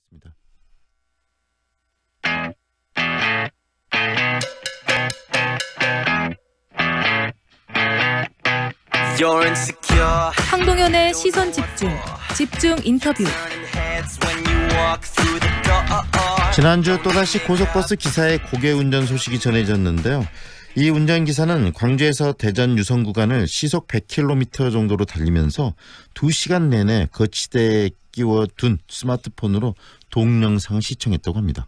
듣겠습니다. 황동현의 시선 집중 인터뷰. 지난주 또다시 고속버스 기사의 고개 운전 소식이 전해졌는데요. 이 운전기사는 광주에서 대전 유성 구간을 시속 100km 정도로 달리면서 2시간 내내 거치대에 끼워둔 스마트폰으로 동영상을 시청했다고 합니다.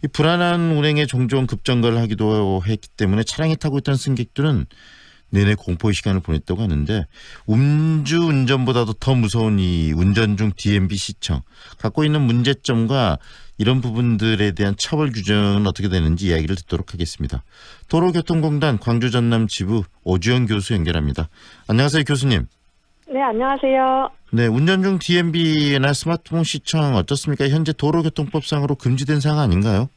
이 불안한 운행에 종종 급정거를 하기도 했기 때문에 차량에 타고 있던 승객들은 내내 공포의 시간을 보냈다고 하는데, 음주운전보다도 더 무서운 이 운전 중 DMB 시청, 갖고 있는 문제점과 이런 부분들에 대한 처벌 규정은 어떻게 되는지 이야기를 듣도록 하겠습니다. 도로교통공단 광주 전남 지부 오주영 교수 연결합니다. 안녕하세요, 교수님. 네, 안녕하세요. 네, 운전 중 DMB나 스마트폰 시청 어떻습니까? 현재 도로교통법상으로 금지된 사항 아닌가요?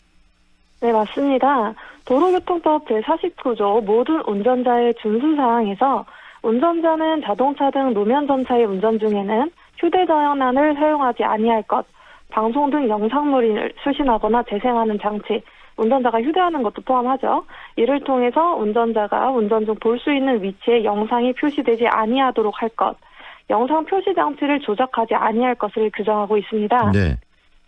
네, 맞습니다. 도로교통법 제49조 모든 운전자의 준수사항에서 운전자는 자동차 등 노면 전차의 운전 중에는 휴대전화를 사용하지 아니할 것, 방송 등 영상물을 수신하거나 재생하는 장치, 운전자가 휴대하는 것도 포함하죠. 이를 통해서 운전자가 운전 중 볼 수 있는 위치에 영상이 표시되지 아니하도록 할 것, 영상 표시 장치를 조작하지 아니할 것을 규정하고 있습니다. 네.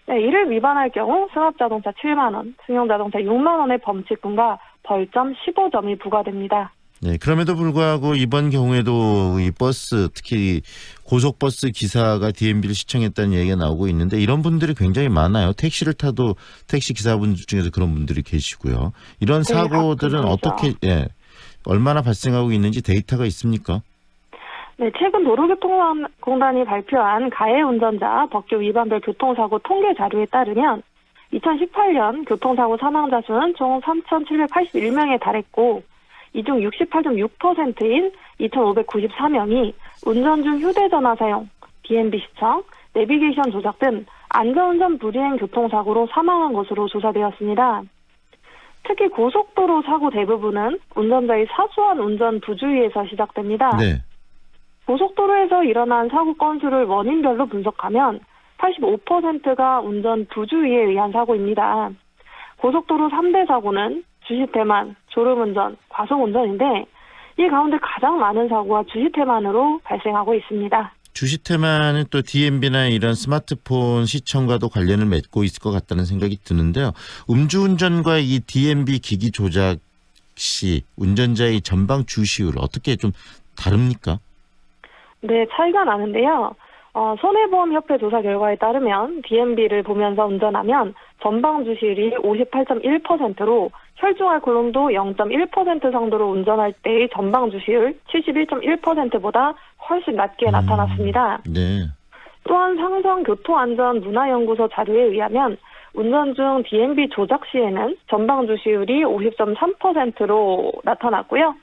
네, 이를 위반할 경우 승합자동차 7만 원, 승용자동차 6만 원의 범칙금과 벌점 15점이 부과됩니다. 네, 그럼에도 불구하고 이번 경우에도 이 버스, 특히 고속버스 기사가 DMB를 시청했다는 얘기가 나오고 있는데, 이런 분들이 굉장히 많아요. 택시를 타도 택시 기사분 중에서 그런 분들이 계시고요. 이런 네, 사고들은 어떻게, 얼마나 발생하고 있는지 데이터가 있습니까? 네, 최근 도로교통공단이 발표한 가해 운전자 법규 위반별 교통사고 통계 자료에 따르면 2018년 교통사고 사망자 수는 총 3,781명에 달했고, 이 중 68.6%인 2,594명이 운전 중 휴대전화 사용, DMB 시청, 내비게이션 조작 등 안전운전 불이행 교통사고로 사망한 것으로 조사되었습니다. 특히 고속도로 사고 대부분은 운전자의 사소한 운전 부주의에서 시작됩니다. 네. 고속도로에서 일어난 사고 건수를 원인별로 분석하면 85%가 운전 부주의에 의한 사고입니다. 고속도로 3대 사고는 주시태만, 졸음운전, 과속운전인데, 이 가운데 가장 많은 사고가 주시태만으로 발생하고 있습니다. 주시태만은 또 DMB나 이런 스마트폰 시청과도 관련을 맺고 있을 것 같다는 생각이 드는데요. 음주운전과 이 DMB 기기 조작 시 운전자의 전방 주시율 어떻게 좀 다릅니까? 네, 차이가 나는데요. 손해보험협회 조사 결과에 따르면 DMB를 보면서 운전하면 전방 주시율이 58.1%로 혈중알코올 농도 0.1% 정도로 운전할 때의 전방 주시율 71.1%보다 훨씬 낮게 나타났습니다. 네. 또한 상성교통안전문화연구소 자료에 의하면 운전 중 DMB 조작 시에는 전방 주시율이 50.3%로 나타났고요.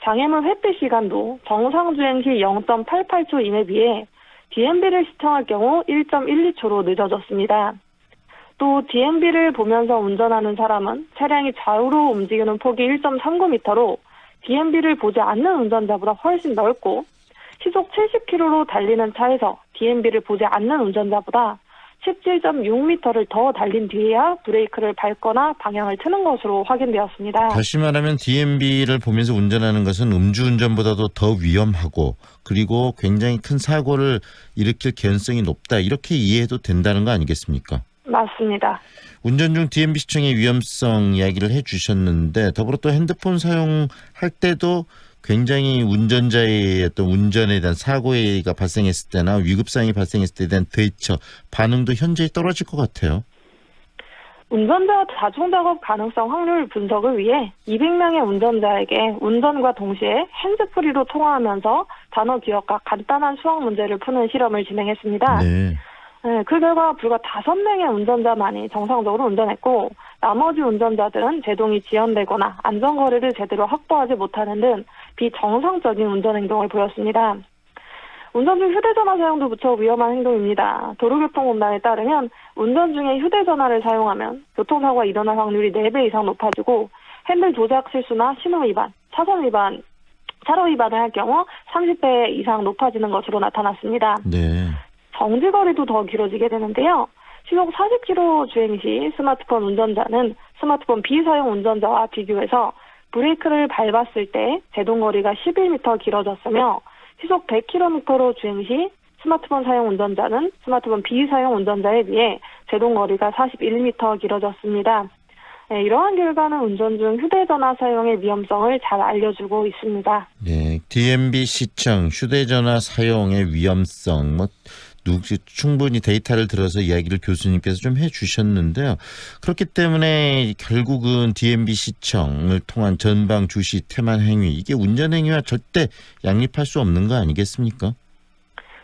장애물 회피 시간도 정상 주행 시 0.88초 이내 비해 DMB를 시청할 경우 1.12초로 늦어졌습니다. 또 DMB를 보면서 운전하는 사람은 차량이 좌우로 움직이는 폭이 1.39m로 DMB를 보지 않는 운전자보다 훨씬 넓고, 시속 70km로 달리는 차에서 DMB를 보지 않는 운전자보다 17.6m를 더 달린 뒤에야 브레이크를 밟거나 방향을 트는 것으로 확인되었습니다. 다시 말하면 DMB를 보면서 운전하는 것은 음주운전보다도 더 위험하고, 그리고 굉장히 큰 사고를 일으킬 개연성이 높다, 이렇게 이해해도 된다는 거 아니겠습니까? 맞습니다. 운전 중 DMB 시청의 위험성 이야기를 해주셨는데, 더불어 또 핸드폰 사용할 때도 굉장히 운전자의 어떤 운전에 대한 사고가 발생했을 때나 위급상이 발생했을 때에 대한 대처, 반응도 현저히 떨어질 것 같아요. 운전자 자중작업 가능성 확률 분석을 위해 200명의 운전자에게 운전과 동시에 핸즈프리로 통화하면서 단어 기억과 간단한 수학 문제를 푸는 실험을 진행했습니다. 네. 네, 그 결과 불과 5명의 운전자만이 정상적으로 운전했고, 나머지 운전자들은 제동이 지연되거나 안전거리를 제대로 확보하지 못하는 등 비정상적인 운전 행동을 보였습니다. 운전 중 휴대전화 사용도 무척 위험한 행동입니다. 도로교통공단에 따르면 운전 중에 휴대전화를 사용하면 교통사고가 일어날 확률이 4배 이상 높아지고, 핸들 조작 실수나 신호위반, 차선위반, 차로위반을 할 경우 30배 이상 높아지는 것으로 나타났습니다. 네. 정지거리도 더 길어지게 되는데요. 시속 40km 주행 시 스마트폰 운전자는 스마트폰 비사용 운전자와 비교해서 브레이크를 밟았을 때 제동거리가 11m 길어졌으며 시속 100km로 주행 시 스마트폰 사용 운전자는 스마트폰 비사용 운전자에 비해 제동거리가 41m 길어졌습니다. 네, 이러한 결과는 운전 중 휴대전화 사용의 위험성을 잘 알려주고 있습니다. 네, DMB 시청, 휴대전화 사용의 위험성, 충분히 데이터를 들어서 이야기를 교수님께서 좀 해주셨는데요. 그렇기 때문에 결국은 DMB 시청을 통한 전방 주시 태만 행위, 이게 운전 행위와 절대 양립할 수 없는 거 아니겠습니까?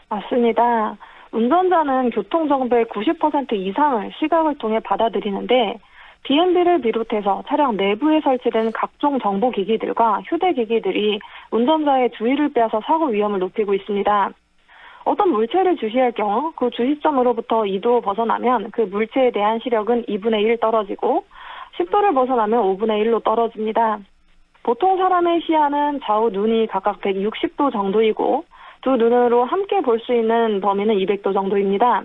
맞습니다. 운전자는 교통정보의 90% 이상을 시각을 통해 받아들이는데 DMB를 비롯해서 차량 내부에 설치된 각종 정보기기들과 휴대기기들이 운전자의 주의를 빼앗아 사고 위험을 높이고 있습니다. 어떤 물체를 주시할 경우 그 주시점으로부터 2도 벗어나면 그 물체에 대한 시력은 2분의 1 떨어지고 10도를 벗어나면 5분의 1로 떨어집니다. 보통 사람의 시야는 좌우 눈이 각각 160도 정도이고 두 눈으로 함께 볼 수 있는 범위는 200도 정도입니다.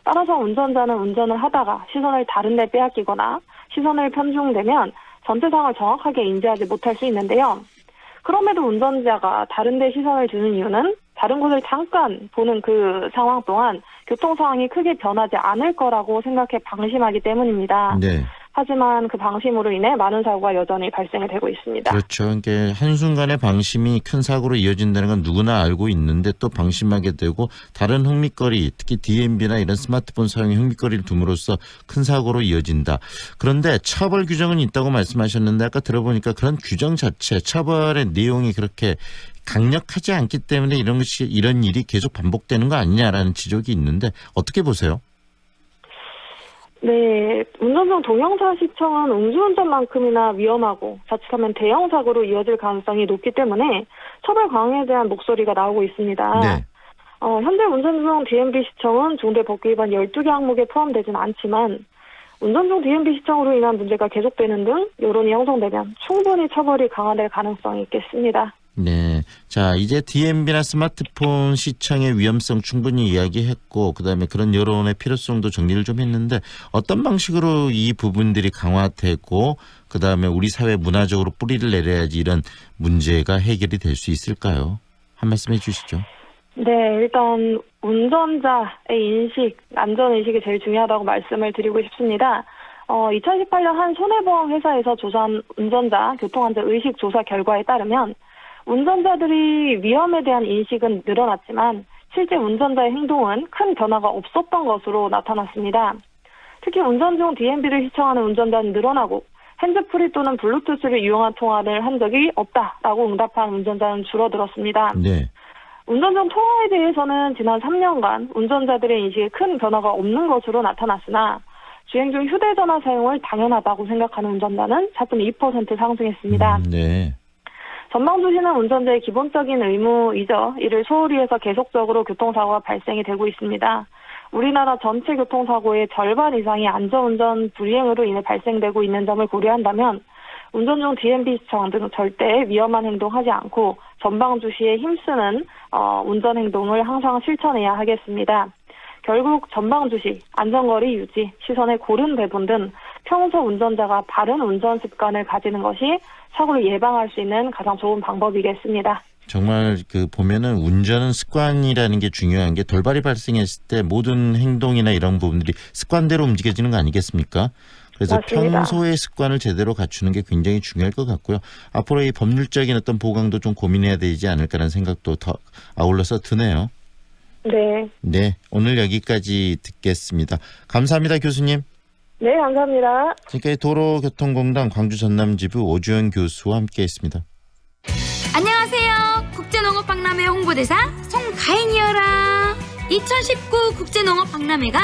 따라서 운전자는 운전을 하다가 시선을 다른 데 빼앗기거나 시선을 편중되면 전체상을 정확하게 인지하지 못할 수 있는데요. 그럼에도 운전자가 다른 데 시선을 두는 이유는 다른 곳을 잠깐 보는 그 상황 동안 교통 상황이 크게 변하지 않을 거라고 생각해 방심하기 때문입니다. 네. 하지만 그 방심으로 인해 많은 사고가 여전히 발생이 되고 있습니다. 그렇죠. 그러니까 한순간의 방심이 큰 사고로 이어진다는 건 누구나 알고 있는데 또 방심하게 되고 다른 흥미거리, 특히 DMB나 이런 스마트폰 사용에 흥미거리를 둠으로써 큰 사고로 이어진다. 그런데 처벌 규정은 있다고 말씀하셨는데 아까 들어보니까 그런 규정 자체, 처벌의 내용이 그렇게 강력하지 않기 때문에 이런 일이 계속 반복되는 거 아니냐라는 지적이 있는데 어떻게 보세요? 네, 운전 중 동영상 시청은 음주운전만큼이나 위험하고 자칫하면 대형 사고로 이어질 가능성이 높기 때문에 처벌 강화에 대한 목소리가 나오고 있습니다. 네. 현재 운전 중 DMB 시청은 중대 법규 위반 12개 항목에 포함되진 않지만 운전 중 DMB 시청으로 인한 문제가 계속되는 등 여론이 형성되면 충분히 처벌이 강화될 가능성이 있겠습니다. 네. 자, 이제 DMB나 스마트폰 시청의 위험성 충분히 이야기했고, 그 다음에 그런 여론의 필요성도 정리를 좀 했는데, 어떤 방식으로 이 부분들이 강화되고, 그 다음에 우리 사회 문화적으로 뿌리를 내려야지 이런 문제가 해결이 될 수 있을까요? 한 말씀 해 주시죠. 네, 일단 운전자의 인식, 안전의식이 제일 중요하다고 말씀을 드리고 싶습니다. 2018년 한 손해보험 회사에서 조사한 운전자 교통안전의식 조사 결과에 따르면 운전자들이 위험에 대한 인식은 늘어났지만 실제 운전자의 행동은 큰 변화가 없었던 것으로 나타났습니다. 특히 운전 중 DMB를 시청하는 운전자는 늘어나고 핸즈프리 또는 블루투스를 이용한 통화를 한 적이 없다라고 응답한 운전자는 줄어들었습니다. 네. 운전 중 통화에 대해서는 지난 3년간 운전자들의 인식에 큰 변화가 없는 것으로 나타났으나 주행 중 휴대전화 사용을 당연하다고 생각하는 운전자는 4.2% 상승했습니다. 네. 전방주시는 운전자의 기본적인 의무이죠. 이를 소홀히 해서 계속적으로 교통사고가 발생이 되고 있습니다. 우리나라 전체 교통사고의 절반 이상이 안전운전 불이행으로 인해 발생되고 있는 점을 고려한다면 운전 중 DMB 시청 등 절대 위험한 행동하지 않고 전방주시에 힘쓰는 운전 행동을 항상 실천해야 하겠습니다. 결국 전방주시, 안전거리 유지, 시선의 고른 배분 등 평소 운전자가 바른 운전 습관을 가지는 것이 사고를 예방할 수 있는 가장 좋은 방법이겠습니다. 정말 보면은 운전은 습관이라는 게 중요한 게 돌발이 발생했을 때 모든 행동이나 이런 부분들이 습관대로 움직여지는 거 아니겠습니까? 그래서 맞습니다. 평소의 습관을 제대로 갖추는 게 굉장히 중요할 것 같고요. 앞으로 이 법률적인 어떤 보강도 좀 고민해야 되지 않을까라는 생각도 더 아울러서 드네요. 네. 네, 오늘 여기까지 듣겠습니다. 감사합니다, 교수님. 네, 감사합니다. 지금까지 도로교통공단 광주 전남지부 오주연 교수와 함께했습니다. 안녕하세요. 국제농업박람회 홍보대사 송가인이어라. 2019 국제농업박람회가